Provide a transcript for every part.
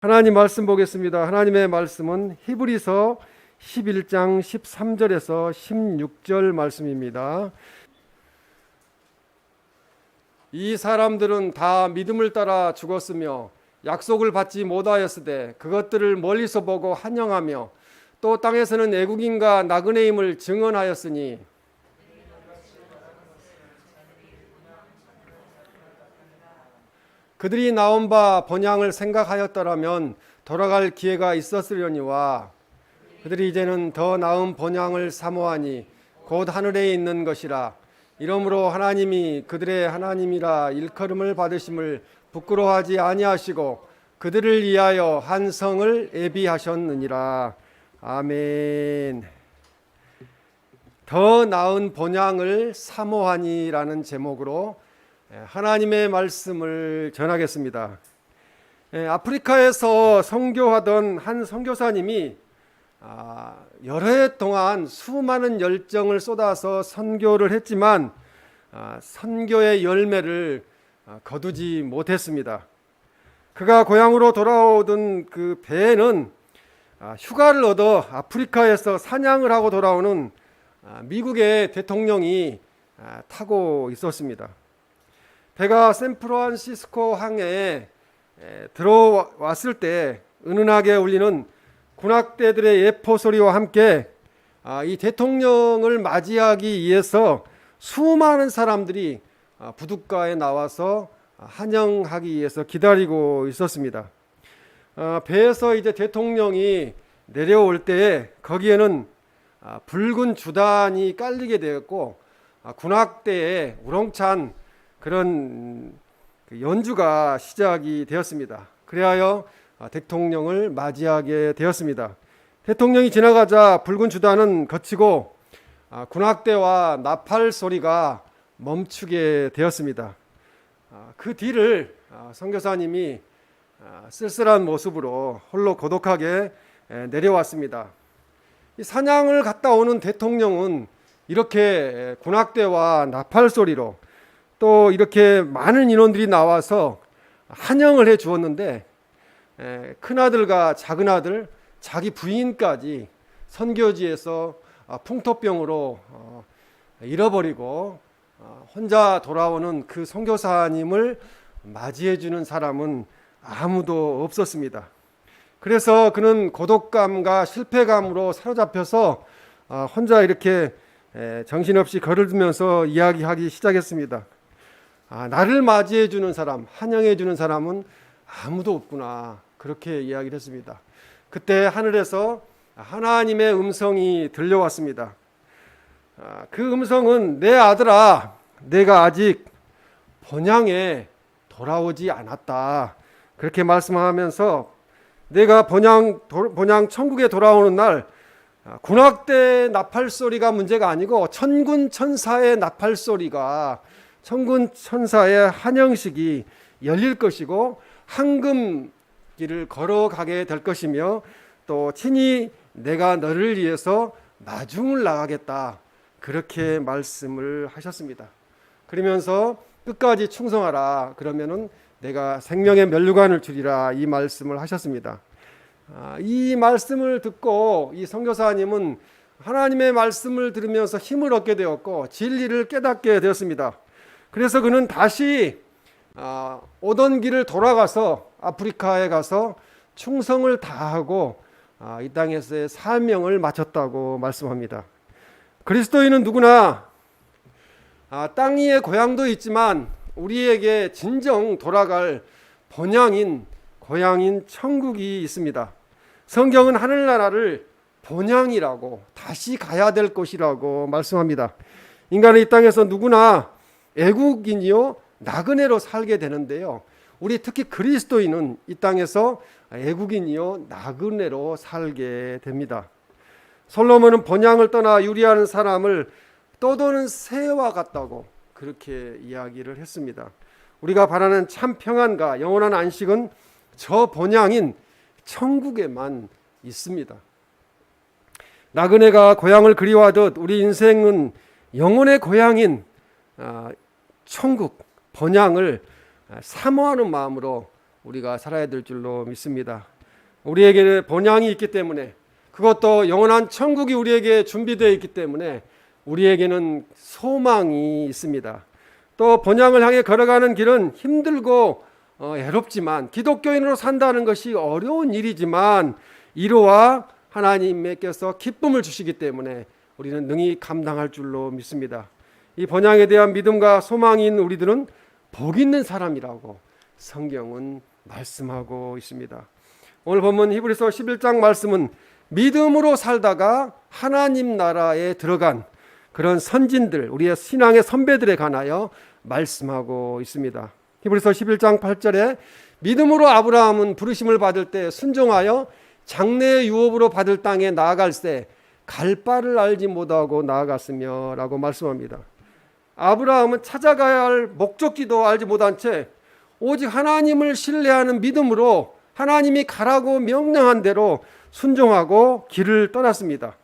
하나님 말씀 보겠습니다. 하나님의 말씀은 히브리서 11장 13절에서 16절 말씀입니다. 이 사람들은 다 믿음을 따라 죽었으며 약속을 받지 못하였으되 그것들을 멀리서 보고 환영하며 또 땅에서는 애국인과 나그네임을 증언하였으니 그들이 나온 바 번향을 생각하였더라면 돌아갈 기회가 있었으려니와 그들이 이제는 더 나은 번향을 사모하니 곧 하늘에 있는 것이라. 이러므로 하나님이 그들의 하나님이라 일컬음을 받으심을 부끄러워하지 아니하시고 그들을 위하여 한 성을 예비하셨느니라. 아멘. 더 나은 번향을 사모하니라는 제목으로 하나님의 말씀을 전하겠습니다. 아프리카에서 선교하던 한 선교사님이 여러 해 동안 수많은 열정을 쏟아서 선교를 했지만 선교의 열매를 거두지 못했습니다. 그가 고향으로 돌아오던 그 배에는 휴가를 얻어 아프리카에서 사냥을 하고 돌아오는 미국의 대통령이 타고 있었습니다. 배가 샌프란시스코 항에 들어왔을 때 은은하게 울리는 군악대들의 예포 소리와 함께 이 대통령을 맞이하기 위해서 수많은 사람들이 부둣가에 나와서 환영하기 위해서 기다리고 있었습니다. 배에서 이제 대통령이 내려올 때에 거기에는 붉은 주단이 깔리게 되었고 군악대의 우렁찬 그런 연주가 시작이 되었습니다. 그리하여 대통령을 맞이하게 되었습니다. 대통령이 지나가자 붉은 주단은 거치고 군악대와 나팔 소리가 멈추게 되었습니다. 그 뒤를 선교사님이 쓸쓸한 모습으로 홀로 고독하게 내려왔습니다. 이 사냥을 갔다 오는 대통령은 이렇게 군악대와 나팔 소리로 또 이렇게 많은 인원들이 나와서 환영을 해 주었는데 큰아들과 작은아들, 자기 부인까지 선교지에서 풍토병으로 잃어버리고 혼자 돌아오는 그 선교사님을 맞이해 주는 사람은 아무도 없었습니다. 그래서 그는 고독감과 실패감으로 사로잡혀서 혼자 이렇게 정신없이 걸으면서 이야기하기 시작했습니다. 나를 맞이해 주는 사람, 환영해 주는 사람은 아무도 없구나. 그렇게 이야기를 했습니다. 그때 하늘에서 하나님의 음성이 들려왔습니다. 그 음성은 내 아들아, 내가 아직 번향에 돌아오지 않았다. 그렇게 말씀하면서 내가 번향 천국에 돌아오는 날 군악대 나팔 소리가 문제가 아니고 천군 천사의 나팔 소리가 천군 천사의 환영식이 열릴 것이고 황금길을 걸어가게 될 것이며 또 친히 내가 너를 위해서 마중을 나가겠다. 그렇게 말씀을 하셨습니다. 그러면서 끝까지 충성하라. 그러면은 내가 생명의 면류관을 주리라. 이 말씀을 하셨습니다. 이 말씀을 듣고 이 선교사님은 하나님의 말씀을 들으면서 힘을 얻게 되었고 진리를 깨닫게 되었습니다. 그래서 그는 다시 오던 길을 돌아가서 아프리카에 가서 충성을 다하고 이 땅에서의 사명을 마쳤다고 말씀합니다. 그리스도인은 누구나 땅 위의 고향도 있지만 우리에게 진정 돌아갈 본향인 고향인 천국이 있습니다. 성경은 하늘나라를 본향이라고 다시 가야 될 곳이라고 말씀합니다. 인간은 이 땅에서 누구나 애국인이요 나그네로 살게 되는데요. 우리 특히 그리스도인은 이 땅에서 애국인이요 나그네로 살게 됩니다. 솔로몬은 번향을 떠나 유리하는 사람을 떠도는 새와 같다고 그렇게 이야기를 했습니다. 우리가 바라는 참 평안과 영원한 안식은 저 번향인 천국에만 있습니다. 나그네가 고향을 그리워하듯 우리 인생은 영혼의 고향인 천국, 번향을 사모하는 마음으로 우리가 살아야 될 줄로 믿습니다. 우리에게 본향이 있기 때문에, 그것도 영원한 천국이 우리에게 준비되어 있기 때문에 우리에게는 소망이 있습니다. 또 본향을 향해 걸어가는 길은 힘들고 애롭지만, 기독교인으로 산다는 것이 어려운 일이지만 이루와 하나님께서 기쁨을 주시기 때문에 우리는 능히 감당할 줄로 믿습니다. 이 본향에 대한 믿음과 소망이 있는 우리들은 복 있는 사람이라고 성경은 말씀하고 있습니다. 오늘 본문 히브리서 11장 말씀은 믿음으로 살다가 하나님 나라에 들어간 그런 선진들, 우리의 신앙의 선배들에 관하여 말씀하고 있습니다. 히브리서 11장 8절에 믿음으로 아브라함은 부르심을 받을 때 순종하여 장래의 유업으로 받을 땅에 나아갈새 갈 바를 알지 못하고 나아갔으며 라고 말씀합니다. 아브라함은 찾아가야 할 목적지도 알지 못한 채 오직 하나님을 신뢰하는 믿음으로 하나님이 가라고 명령한 대로 순종하고 길을 떠났습니다.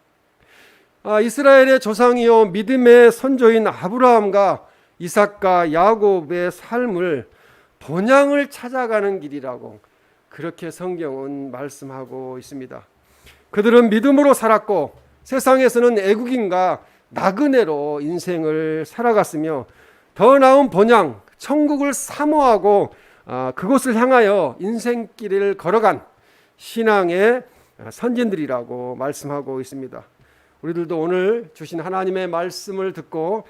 이스라엘의 조상이요 믿음의 선조인 아브라함과 이삭과 야곱의 삶을 본향을 찾아가는 길이라고 그렇게 성경은 말씀하고 있습니다. 그들은 믿음으로 살았고 세상에서는 애국인과 나그네로 인생을 살아갔으며 더 나은 본향, 천국을 사모하고 그곳을 향하여 인생길을 걸어간 신앙의 선진들이라고 말씀하고 있습니다. 우리들도 오늘 주신 하나님의 말씀을 듣고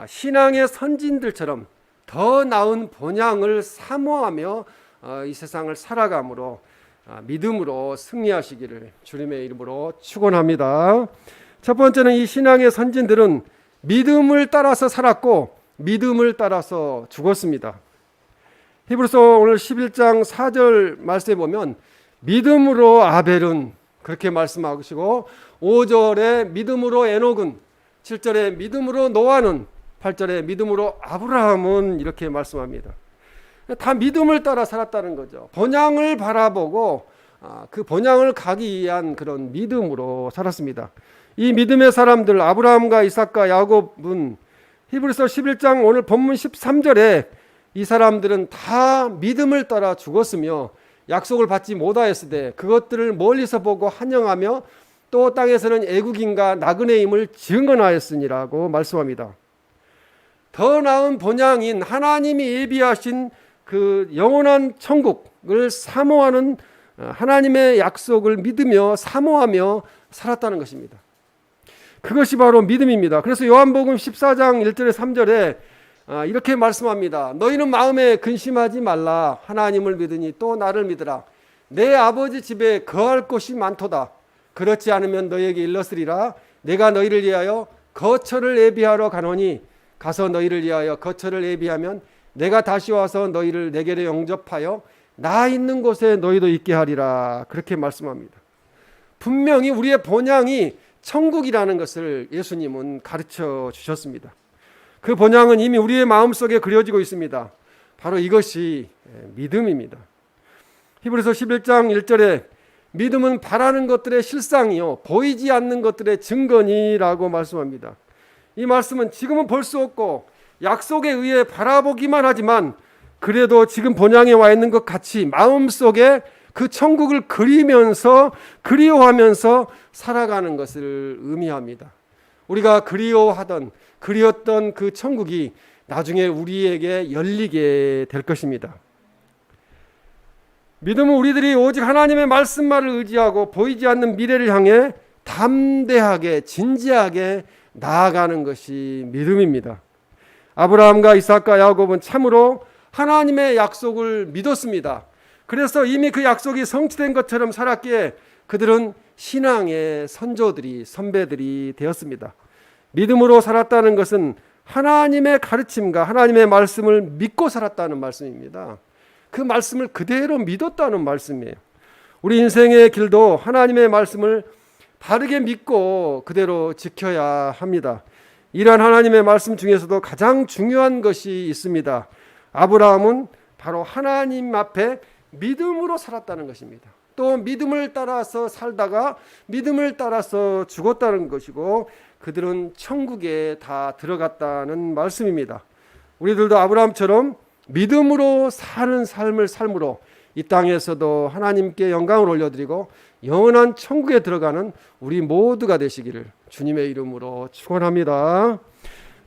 신앙의 선진들처럼 더 나은 본향을 사모하며 이 세상을 살아감으로 믿음으로 승리하시기를 주님의 이름으로 축원합니다. 첫 번째는 이 신앙의 선진들은 믿음을 따라서 살았고 믿음을 따라서 죽었습니다. 히브리서 오늘 11장 4절 말씀에 보면 믿음으로 아벨은 그렇게 말씀하시고 5절에 믿음으로 에녹은, 7절에 믿음으로 노아는, 8절에 믿음으로 아브라함은 이렇게 말씀합니다. 다 믿음을 따라 살았다는 거죠. 본향을 바라보고 그 본향을 가기 위한 그런 믿음으로 살았습니다. 이 믿음의 사람들 아브라함과 이삭과 야곱은 히브리서 11장 오늘 본문 13절에 이 사람들은 다 믿음을 따라 죽었으며 약속을 받지 못하였으되 그것들을 멀리서 보고 환영하며 또 땅에서는 애국인과 나그네임을 증언하였으니라고 말씀합니다. 더 나은 본향인 하나님이 예비하신 그 영원한 천국을 사모하는 하나님의 약속을 믿으며 사모하며 살았다는 것입니다. 그것이 바로 믿음입니다. 그래서 요한복음 14장 1절에 3절에 이렇게 말씀합니다. 너희는 마음에 근심하지 말라. 하나님을 믿으니 또 나를 믿으라. 내 아버지 집에 거할 곳이 많도다. 그렇지 않으면 너희에게 일렀으리라. 내가 너희를 위하여 거처를 예비하러 가노니 가서 너희를 위하여 거처를 예비하면 내가 다시 와서 너희를 내게로 영접하여 나 있는 곳에 너희도 있게 하리라. 그렇게 말씀합니다. 분명히 우리의 본향이 천국이라는 것을 예수님은 가르쳐 주셨습니다. 그 본향은 이미 우리의 마음속에 그려지고 있습니다. 바로 이것이 믿음입니다. 히브리서 11장 1절에 믿음은 바라는 것들의 실상이요 보이지 않는 것들의 증거니라고 말씀합니다. 이 말씀은 지금은 볼 수 없고 약속에 의해 바라보기만 하지만 그래도 지금 본향에 와 있는 것 같이 마음속에 그 천국을 그리면서 그리워하면서 살아가는 것을 의미합니다. 우리가 그리웠던 그 천국이 나중에 우리에게 열리게 될 것입니다. 믿음은 우리들이 오직 하나님의 말씀만을 의지하고 보이지 않는 미래를 향해 담대하게 진지하게 나아가는 것이 믿음입니다. 아브라함과 이삭과 야곱은 참으로 하나님의 약속을 믿었습니다. 그래서 이미 그 약속이 성취된 것처럼 살았기에 그들은 신앙의 선배들이 되었습니다. 믿음으로 살았다는 것은 하나님의 가르침과 하나님의 말씀을 믿고 살았다는 말씀입니다. 그 말씀을 그대로 믿었다는 말씀이에요. 우리 인생의 길도 하나님의 말씀을 바르게 믿고 그대로 지켜야 합니다. 이러한 하나님의 말씀 중에서도 가장 중요한 것이 있습니다. 아브라함은 바로 하나님 앞에 믿음으로 살았다는 것입니다. 또 믿음을 따라서 살다가 믿음을 따라서 죽었다는 것이고 그들은 천국에 다 들어갔다는 말씀입니다. 우리들도 아브라함처럼 믿음으로 사는 삶을 삶으로 이 땅에서도 하나님께 영광을 올려드리고 영원한 천국에 들어가는 우리 모두가 되시기를 주님의 이름으로 축원합니다.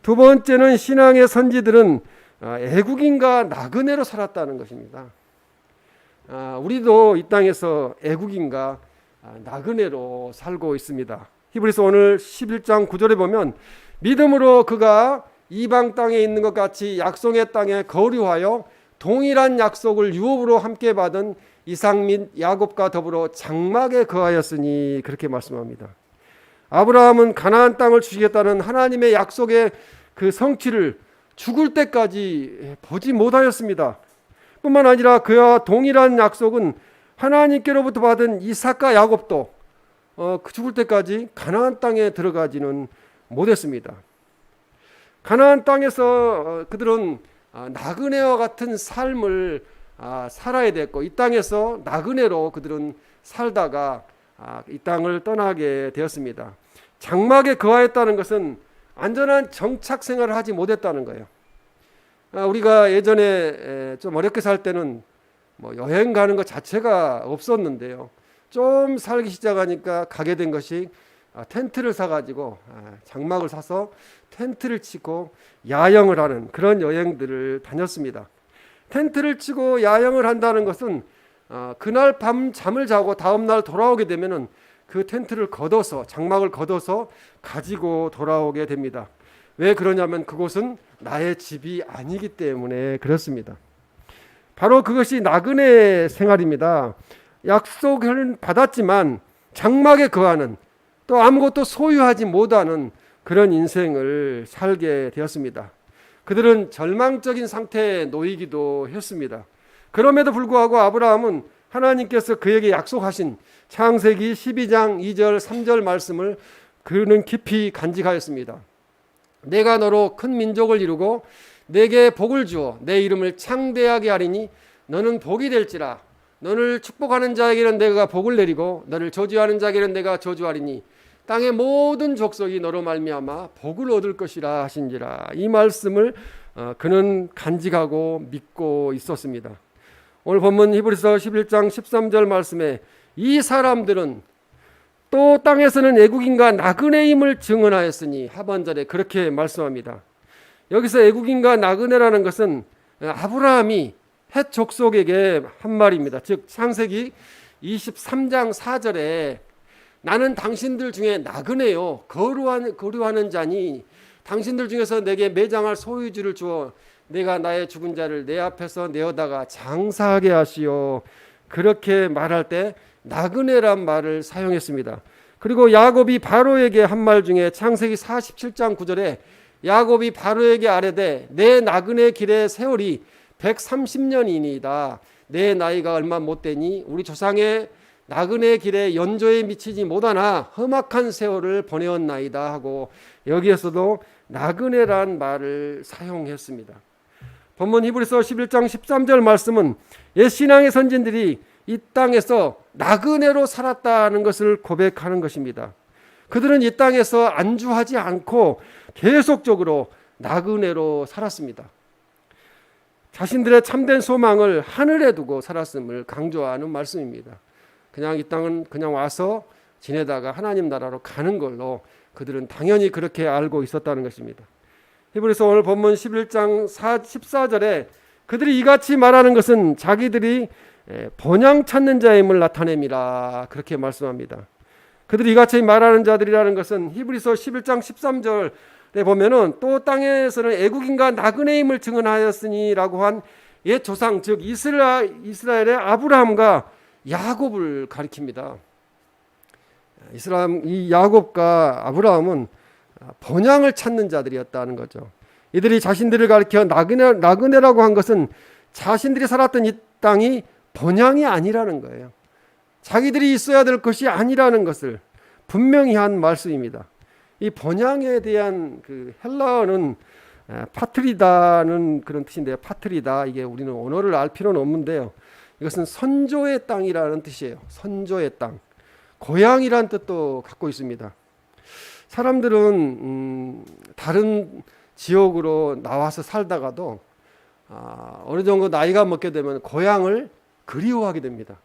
두 번째는 신앙의 선지들은 애국인과 나그네로 살았다는 것입니다. 우리도 이 땅에서 애국인과 나그네로 살고 있습니다. 히브리서 오늘 11장 9절에 보면 믿음으로 그가 이방 땅에 있는 것 같이 약속의 땅에 거류하여 동일한 약속을 유업으로 함께 받은 이삭 및 야곱과 더불어 장막에 거하였으니 그렇게 말씀합니다. 아브라함은 가나안 땅을 주시겠다는 하나님의 약속의 그 성취를 죽을 때까지 보지 못하였습니다. 뿐만 아니라 그와 동일한 약속은 하나님께로부터 받은 이삭과 야곱도 죽을 때까지 가나안 땅에 들어가지는 못했습니다. 가나안 땅에서 그들은 나그네와 같은 삶을 살아야 됐고 이 땅에서 나그네로 그들은 살다가 이 땅을 떠나게 되었습니다. 장막에 거하였다는 것은 안전한 정착 생활을 하지 못했다는 거예요. 우리가 예전에 좀 어렵게 살 때는 뭐 여행 가는 것 자체가 없었는데요. 좀 살기 시작하니까 가게 된 것이 텐트를 사가지고 장막을 사서 텐트를 치고 야영을 하는 그런 여행들을 다녔습니다. 텐트를 치고 야영을 한다는 것은 그날 밤 잠을 자고 다음날 돌아오게 되면은 그 텐트를 걷어서 장막을 걷어서 가지고 돌아오게 됩니다. 왜 그러냐면 그곳은 나의 집이 아니기 때문에 그렇습니다. 바로 그것이 나그네 생활입니다. 약속을 받았지만 장막에 거하는 또 아무것도 소유하지 못하는 그런 인생을 살게 되었습니다. 그들은 절망적인 상태에 놓이기도 했습니다. 그럼에도 불구하고 아브라함은 하나님께서 그에게 약속하신 창세기 12장 2절 3절 말씀을 그는 깊이 간직하였습니다. 내가 너로 큰 민족을 이루고 내게 복을 주어 내 이름을 창대하게 하리니 너는 복이 될지라. 너를 축복하는 자에게는 내가 복을 내리고 너를 저주하는 자에게는 내가 저주하리니 땅의 모든 족속이 너로 말미암아 복을 얻을 것이라 하신지라. 이 말씀을 그는 간직하고 믿고 있었습니다. 오늘 본문 히브리서 11장 13절 말씀에 이 사람들은 또 땅에서는 애국인과 나그네임을 증언하였으니 하반절에 그렇게 말씀합니다. 여기서 애국인과 나그네라는 것은 아브라함이 헷 족속에게 한 말입니다. 즉 창세기 23장 4절에 나는 당신들 중에 나그네요 거류하는 자니 당신들 중에서 내게 매장할 소유주를 주어 내가 나의 죽은 자를 내 앞에서 내어다가 장사하게 하시오. 그렇게 말할 때 나그네란 말을 사용했습니다. 그리고 야곱이 바로에게 한 말 중에 창세기 47장 9절에 야곱이 바로에게 아뢰되 내 나그네 길의 세월이 130년이니이다. 내 나이가 얼마 못 되니 우리 조상의 나그네 길에 연조에 미치지 못하나 험악한 세월을 보내었나이다 하고 여기에서도 나그네란 말을 사용했습니다. 본문 히브리서 11장 13절 말씀은 옛 신앙의 선진들이 이 땅에서 나그네로 살았다는 것을 고백하는 것입니다. 그들은 이 땅에서 안주하지 않고 계속적으로 나그네로 살았습니다. 자신들의 참된 소망을 하늘에 두고 살았음을 강조하는 말씀입니다. 그냥 이 땅은 그냥 와서 지내다가 하나님 나라로 가는 걸로 그들은 당연히 그렇게 알고 있었다는 것입니다. 히브리서 오늘 본문 11장 14절에 그들이 이같이 말하는 것은 자기들이 번양 찾는 자임을 나타냅니다. 그렇게 말씀합니다. 그들이 이같이 말하는 자들이라는 것은 히브리서 11장 13절에 보면은 또 땅에서는 애국인과 나그네임을 증언하였으니라고 한 옛 조상 즉 이스라엘의 아브라함과 야곱을 가리킵니다. 이 야곱과 아브라함은 번양을 찾는 자들이었다는 거죠. 이들이 자신들을 가리켜 나그네라고 한 것은 자신들이 살았던 이 땅이 번양이 아니라는 거예요. 자기들이 있어야 될 것이 아니라는 것을 분명히 한 말씀입니다. 이 번양에 대한 그 헬라어는 파트리다는 그런 뜻인데요. 파트리다 이게 우리는 언어를 알 필요는 없는데요. 이것은 선조의 땅이라는 뜻이에요. 선조의 땅. 고향이란 뜻도 갖고 있습니다. 사람들은 다른 지역으로 나와서 살다가도 어느 정도 나이가 먹게 되면 고향을 그리워하게 됩니다.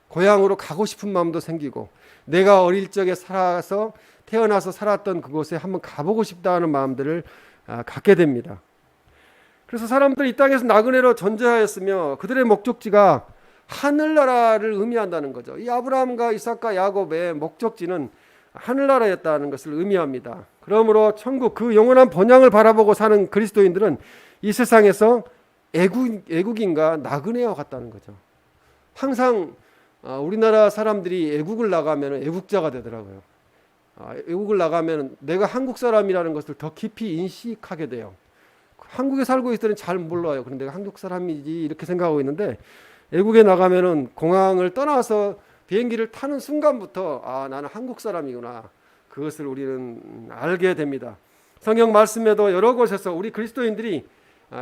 고향으로 가고 싶은 마음도 생기고 내가 어릴 적에 태어나서 살았던 그곳에 한번 가보고 싶다는 마음들을 갖게 됩니다. 그래서 사람들이 이 땅에서 나그네로 전제하였으며 그들의 목적지가 하늘나라를 의미한다는 거죠. 이 아브라함과 이삭과 야곱의 목적지는 하늘나라였다는 것을 의미합니다. 그러므로 천국 그 영원한 번영을 바라보고 사는 그리스도인들은 이 세상에서 애국인과 나그네와 같다는 거죠. 항상 우리나라 사람들이 애국을 나가면 애국자가 되더라고요. 애국을 나가면 내가 한국 사람이라는 것을 더 깊이 인식하게 돼요. 한국에 살고 있을 때는 잘 몰라요. 그런데 내가 한국 사람이지 이렇게 생각하고 있는데 애국에 나가면은 공항을 떠나서 비행기를 타는 순간부터 나는 한국 사람이구나. 그것을 우리는 알게 됩니다. 성경 말씀에도 여러 곳에서 우리 그리스도인들이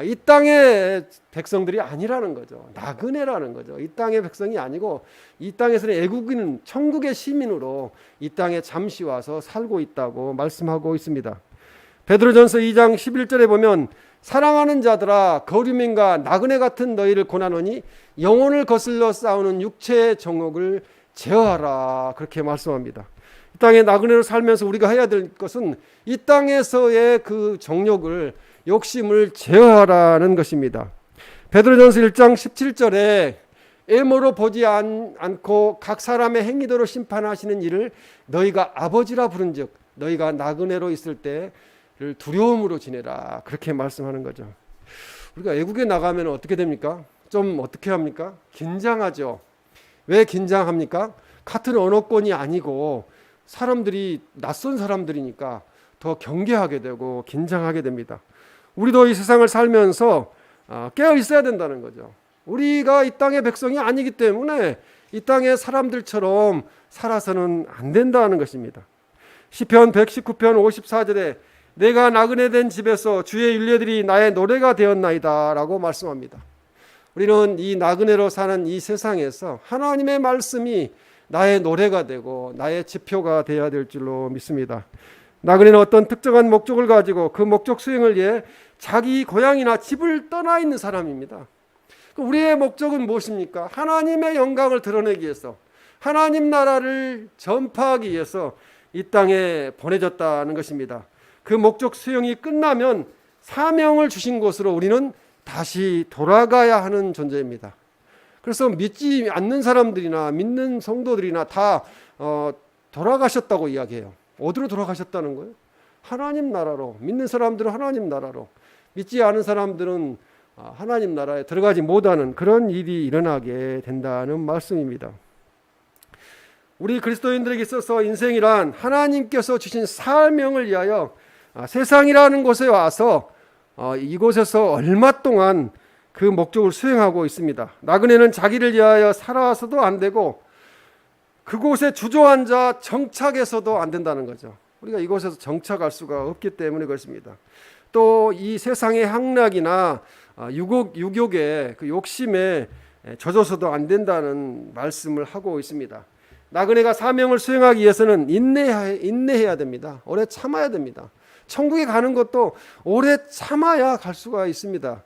이 땅의 백성들이 아니라는 거죠. 나그네라는 거죠. 이 땅의 백성이 아니고 이 땅에서는 애국인 천국의 시민으로 이 땅에 잠시 와서 살고 있다고 말씀하고 있습니다. 베드로전서 2장 11절에 보면 사랑하는 자들아 거류민과 나그네 같은 너희를 고나노니 영혼을 거슬러 싸우는 육체의 정욕을 제어하라 그렇게 말씀합니다. 이 땅에 나그네로 살면서 우리가 해야 될 것은 이 땅에서의 그 정욕을 욕심을 제어하라는 것입니다. 베드로전서 1장 17절에 애모로 보지 않고 각 사람의 행위대로 심판하시는 이를 너희가 아버지라 부른즉 너희가 나그네로 있을 때를 두려움으로 지내라 그렇게 말씀하는 거죠. 우리가 외국에 나가면 어떻게 됩니까? 좀 어떻게 합니까? 긴장하죠. 왜 긴장합니까? 같은 언어권이 아니고 사람들이 낯선 사람들이니까 더 경계하게 되고 긴장하게 됩니다. 우리도 이 세상을 살면서 깨어 있어야 된다는 거죠. 우리가 이 땅의 백성이 아니기 때문에 이 땅의 사람들처럼 살아서는 안 된다는 것입니다. 시편 119편 54절에 내가 나그네 된 집에서 주의 율례들이 나의 노래가 되었나이다 라고 말씀합니다. 우리는 이 나그네로 사는 이 세상에서 하나님의 말씀이 나의 노래가 되고 나의 지표가 되어야 될 줄로 믿습니다. 나그네는 어떤 특정한 목적을 가지고 그 목적 수행을 위해 자기 고향이나 집을 떠나 있는 사람입니다. 우리의 목적은 무엇입니까? 하나님의 영광을 드러내기 위해서 하나님 나라를 전파하기 위해서 이 땅에 보내졌다는 것입니다. 그 목적 수행이 끝나면 사명을 주신 곳으로 우리는 다시 돌아가야 하는 존재입니다. 그래서 믿지 않는 사람들이나 믿는 성도들이나 다 돌아가셨다고 이야기해요. 어디로 돌아가셨다는 거예요? 하나님 나라로. 믿는 사람들은 하나님 나라로, 믿지 않은 사람들은 하나님 나라에 들어가지 못하는 그런 일이 일어나게 된다는 말씀입니다. 우리 그리스도인들에게 있어서 인생이란 하나님께서 주신 사명을 위하여 세상이라는 곳에 와서 이곳에서 얼마 동안 그 목적을 수행하고 있습니다. 나그네는 자기를 위하여 살아서도 안 되고 그곳에 주저앉아 정착해서도 안 된다는 거죠. 우리가 이곳에서 정착할 수가 없기 때문에 그렇습니다. 또 이 세상의 향락이나 유욕의 그 욕심에 젖어서도 안 된다는 말씀을 하고 있습니다. 나그네가 사명을 수행하기 위해서는 인내해야 됩니다. 오래 참아야 됩니다. 천국에 가는 것도 오래 참아야 갈 수가 있습니다.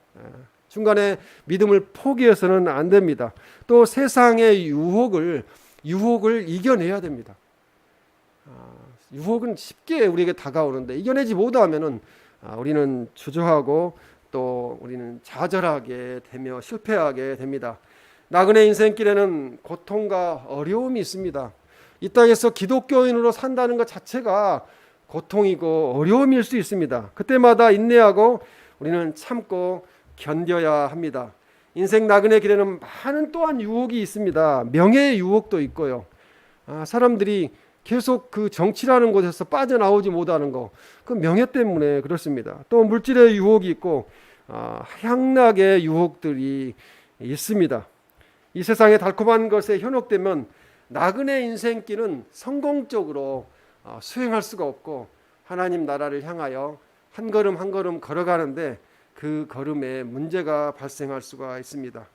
중간에 믿음을 포기해서는 안 됩니다. 또 세상의 유혹을 이겨내야 됩니다. 유혹은 쉽게 우리에게 다가오는데 이겨내지 못하면은 우리는 주저하고 또 우리는 좌절하게 되며 실패하게 됩니다. 나그네 인생길에는 고통과 어려움이 있습니다. 이 땅에서 기독교인으로 산다는 것 자체가 고통이고 어려움일 수 있습니다. 그때마다 인내하고 우리는 참고 견뎌야 합니다. 인생 나그네 길에는 많은 또한 유혹이 있습니다. 명예의 유혹도 있고요. 사람들이 계속 그 정치라는 곳에서 빠져나오지 못하는 거, 그 명예 때문에 그렇습니다. 또 물질의 유혹이 있고 향락의 유혹들이 있습니다. 이 세상의 달콤한 것에 현혹되면 나그네 인생길은 성공적으로 수행할 수가 없고 하나님 나라를 향하여 한 걸음 한 걸음 걸어가는데 그 걸음에 문제가 발생할 수가 있습니다.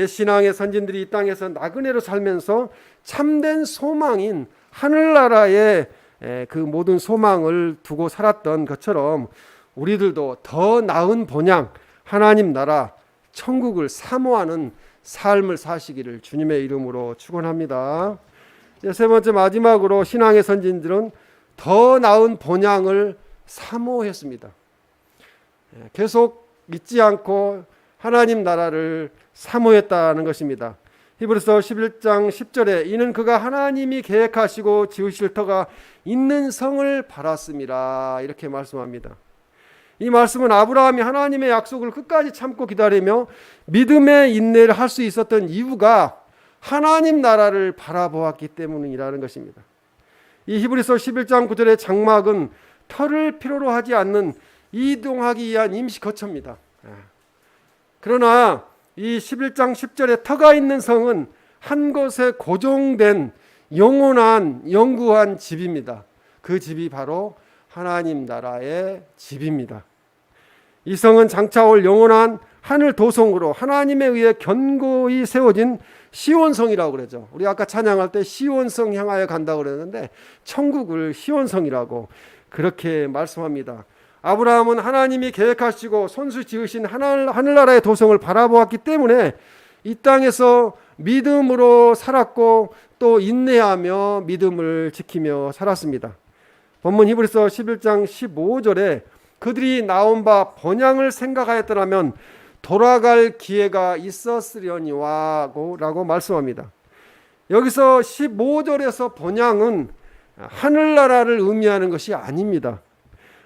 신앙의 선진들이 이 땅에서 나그네로 살면서 참된 소망인 하늘나라의 그 모든 소망을 두고 살았던 것처럼 우리들도 더 나은 본향 하나님 나라 천국을 사모하는 삶을 사시기를 주님의 이름으로 축원합니다. 세 번째 마지막으로 신앙의 선진들은 더 나은 본향을 사모했습니다. 계속 잊지 않고 하나님 나라를 사모했다는 것입니다. 히브리서 11장 10절에 이는 그가 하나님이 계획하시고 지으실 터가 있는 성을 바랐음이라 이렇게 말씀합니다. 이 말씀은 아브라함이 하나님의 약속을 끝까지 참고 기다리며 믿음의 인내를 할 수 있었던 이유가 하나님 나라를 바라보았기 때문이라는 것입니다. 이 히브리서 11장 9절의 장막은 터를 필요로 하지 않는 이동하기 위한 임시 거처입니다. 그러나 이 11장 10절에 터가 있는 성은 한 곳에 고정된 영원한 영구한 집입니다. 그 집이 바로 하나님 나라의 집입니다. 이 성은 장차 올 영원한 하늘 도성으로 하나님에 의해 견고히 세워진 시온성이라고 그러죠. 우리 아까 찬양할 때 시온성 향하여 간다고 그랬는데 천국을 시온성이라고 그렇게 말씀합니다. 아브라함은 하나님이 계획하시고 손수 지으신 하늘나라의 도성을 바라보았기 때문에 이 땅에서 믿음으로 살았고 또 인내하며 믿음을 지키며 살았습니다. 본문 히브리서 11장 15절에 그들이 나온 바 번향을 생각하였더라면 돌아갈 기회가 있었으려니와 라고 말씀합니다. 여기서 15절에서 번향은 하늘나라를 의미하는 것이 아닙니다.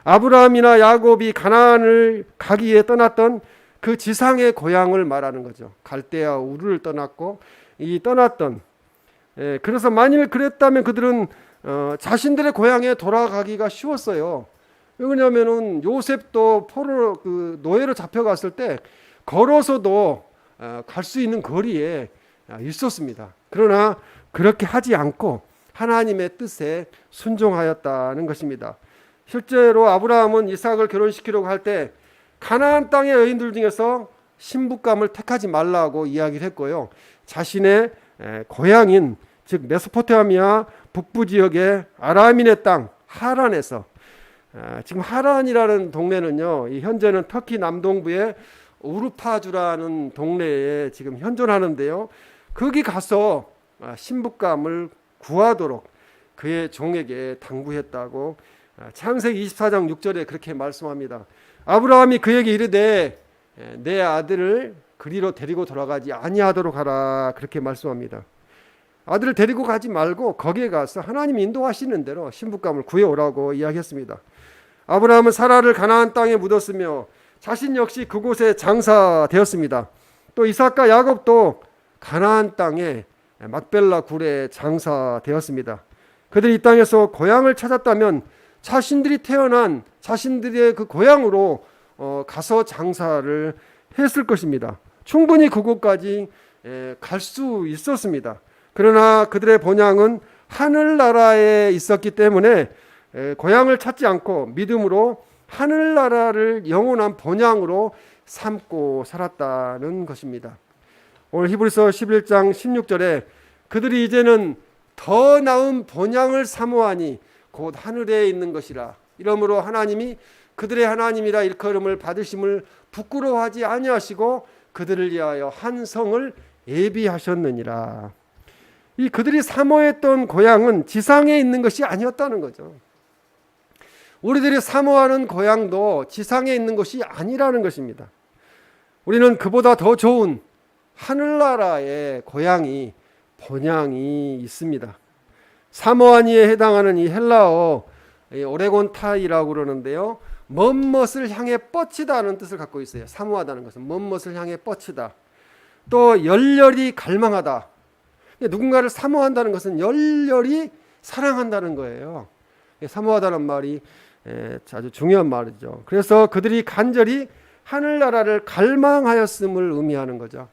아브라함이나 야곱이 가나안을 가기 위해 떠났던 그 지상의 고향을 말하는 거죠. 갈대아 우르를 떠났고 떠났던 그래서 만일 그랬다면 그들은 자신들의 고향에 돌아가기가 쉬웠어요. 왜냐하면 요셉도 포로 노예로 잡혀갔을 때 걸어서도 갈 수 있는 거리에 있었습니다. 그러나 그렇게 하지 않고 하나님의 뜻에 순종하였다는 것입니다. 실제로 아브라함은 이삭을 결혼시키려고 할 때 가나안 땅의 여인들 중에서 신부감을 택하지 말라고 이야기를 했고요. 자신의 고향인 즉 메소포타미아 북부 지역의 아람인의 땅 하란에서 지금 하란이라는 동네는요, 현재는 터키 남동부의 우르파주라는 동네에 지금 현존하는데요. 거기 가서 신부감을 구하도록 그의 종에게 당부했다고 창세기 24장 6절에 그렇게 말씀합니다. 아브라함이 그에게 이르되 내 아들을 그리로 데리고 돌아가지 아니하도록 하라 그렇게 말씀합니다. 아들을 데리고 가지 말고 거기에 가서 하나님이 인도하시는 대로 신부감을 구해오라고 이야기했습니다. 아브라함은 사라를 가나안 땅에 묻었으며 자신 역시 그곳에 장사되었습니다. 또 이삭과 야곱도 가나안 땅에 막벨라 굴에 장사되었습니다. 그들이 이 땅에서 고향을 찾았다면 자신들이 태어난 자신들의 그 고향으로 가서 장사를 했을 것입니다. 충분히 그곳까지 갈 수 있었습니다. 그러나 그들의 본향은 하늘나라에 있었기 때문에 고향을 찾지 않고 믿음으로 하늘나라를 영원한 본향으로 삼고 살았다는 것입니다. 오늘 히브리서 11장 16절에 그들이 이제는 더 나은 본향을 사모하니 곧 하늘에 있는 것이라 이러므로 하나님이 그들의 하나님이라 일컬음을 받으심을 부끄러워하지 아니하시고 그들을 위하여 한 성을 예비하셨느니라. 이 그들이 사모했던 고향은 지상에 있는 것이 아니었다는 거죠. 우리들이 사모하는 고향도 지상에 있는 것이 아니라는 것입니다. 우리는 그보다 더 좋은 하늘나라의 고향이 본향이 있습니다. 사모하니에 해당하는 이 헬라어 오레곤 타이라고 그러는데요. 먼 것을 향해 뻗치다는 뜻을 갖고 있어요. 사모하다는 것은 먼 것을 향해 뻗치다. 또 열렬히 갈망하다. 누군가를 사모한다는 것은 열렬히 사랑한다는 거예요. 사모하다는 말이 아주 중요한 말이죠. 그래서 그들이 간절히 하늘나라를 갈망하였음을 의미하는 거죠.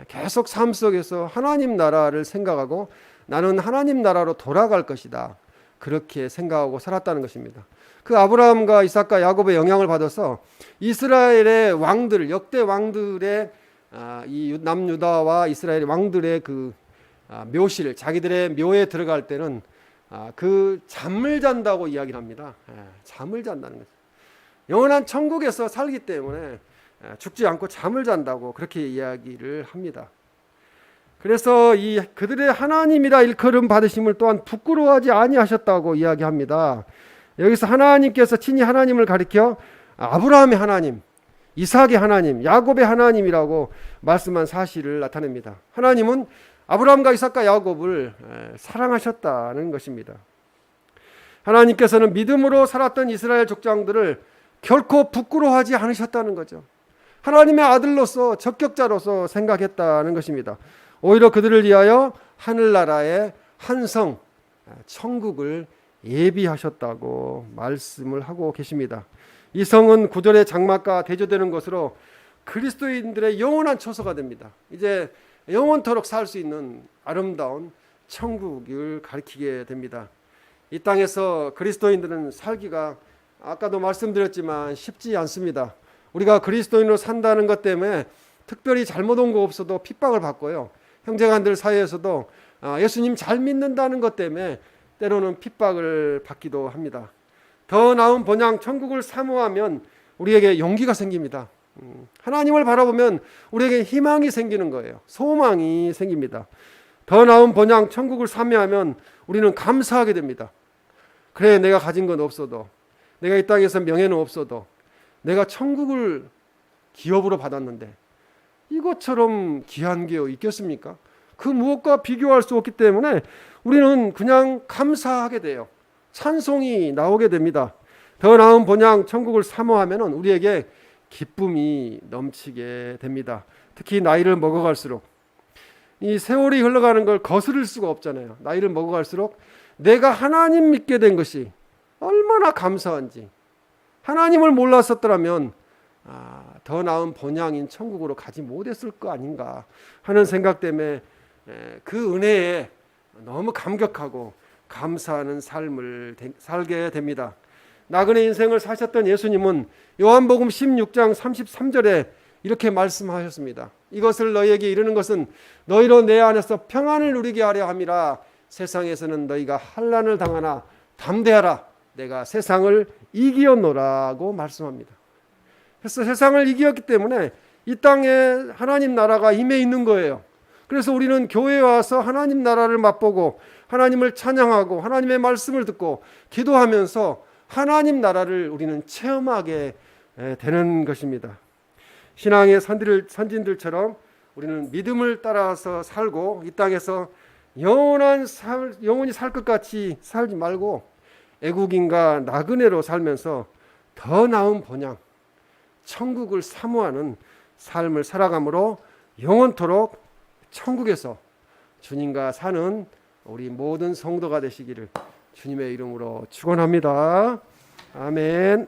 계속 삶 속에서 하나님 나라를 생각하고 나는 하나님 나라로 돌아갈 것이다. 그렇게 생각하고 살았다는 것입니다. 그 아브라함과 이삭과 야곱의 영향을 받아서 이스라엘의 왕들, 역대 왕들의 이 남유다와 이스라엘 왕들의 그 묘실, 자기들의 묘에 들어갈 때는 그 잠을 잔다고 이야기를 합니다. 잠을 잔다는 거죠. 영원한 천국에서 살기 때문에 죽지 않고 잠을 잔다고 그렇게 이야기를 합니다. 그래서 이 그들의 하나님이라 일컬음 받으심을 또한 부끄러워하지 아니하셨다고 이야기합니다. 여기서 하나님께서 친히 하나님을 가리켜 아브라함의 하나님, 이삭의 하나님, 야곱의 하나님이라고 말씀한 사실을 나타냅니다. 하나님은 아브라함과 이삭과 야곱을 사랑하셨다는 것입니다. 하나님께서는 믿음으로 살았던 이스라엘 족장들을 결코 부끄러워하지 않으셨다는 거죠. 하나님의 아들로서 적격자로서 생각했다는 것입니다. 오히려 그들을 위하여 하늘나라의 한성 천국을 예비하셨다고 말씀을 하고 계십니다. 이 성은 구절의 장막과 대조되는 것으로 그리스도인들의 영원한 처소가 됩니다. 이제 영원토록 살 수 있는 아름다운 천국을 가리키게 됩니다. 이 땅에서 그리스도인들은 살기가 아까도 말씀드렸지만 쉽지 않습니다. 우리가 그리스도인으로 산다는 것 때문에 특별히 잘못 온 거 없어도 핍박을 받고요. 형제간들 사이에서도 예수님 잘 믿는다는 것 때문에 때로는 핍박을 받기도 합니다. 더 나은 본향 천국을 사모하면 우리에게 용기가 생깁니다. 하나님을 바라보면 우리에게 희망이 생기는 거예요. 소망이 생깁니다. 더 나은 본향 천국을 사모하면 우리는 감사하게 됩니다. 그래, 내가 가진 건 없어도, 내가 이 땅에서 명예는 없어도 내가 천국을 기업으로 받았는데 이것처럼 귀한 게 있겠습니까? 그 무엇과 비교할 수 없기 때문에 우리는 그냥 감사하게 돼요. 찬송이 나오게 됩니다. 더 나은 본향 천국을 사모하면 우리에게 기쁨이 넘치게 됩니다. 특히 나이를 먹어갈수록 이 세월이 흘러가는 걸 거스를 수가 없잖아요. 나이를 먹어갈수록 내가 하나님 믿게 된 것이 얼마나 감사한지, 하나님을 몰랐었더라면 더 나은 본향인 천국으로 가지 못했을 거 아닌가 하는 생각 때문에 그 은혜에 너무 감격하고 감사하는 삶을 살게 됩니다. 나그네 인생을 사셨던 예수님은 요한복음 16장 33절에 이렇게 말씀하셨습니다. 이것을 너희에게 이르는 것은 너희로 내 안에서 평안을 누리게 하려 함이라. 세상에서는 너희가 환난을 당하나 담대하라. 내가 세상을 이기었노라고 말씀합니다. 그래서 세상을 이기었기 때문에 이 땅에 하나님 나라가 임해 있는 거예요. 그래서 우리는 교회에 와서 하나님 나라를 맛보고 하나님을 찬양하고 하나님의 말씀을 듣고 기도하면서 하나님 나라를 우리는 체험하게 되는 것입니다. 신앙의 선진들처럼 우리는 믿음을 따라서 살고 이 땅에서 영원히 살 것 같이 살지 말고 애국인과 나그네로 살면서 더 나은 본향 천국을 사모하는 삶을 살아감으로 영원토록 천국에서 주님과 사는 우리 모든 성도가 되시기를 주님의 이름으로 축원합니다. 아멘.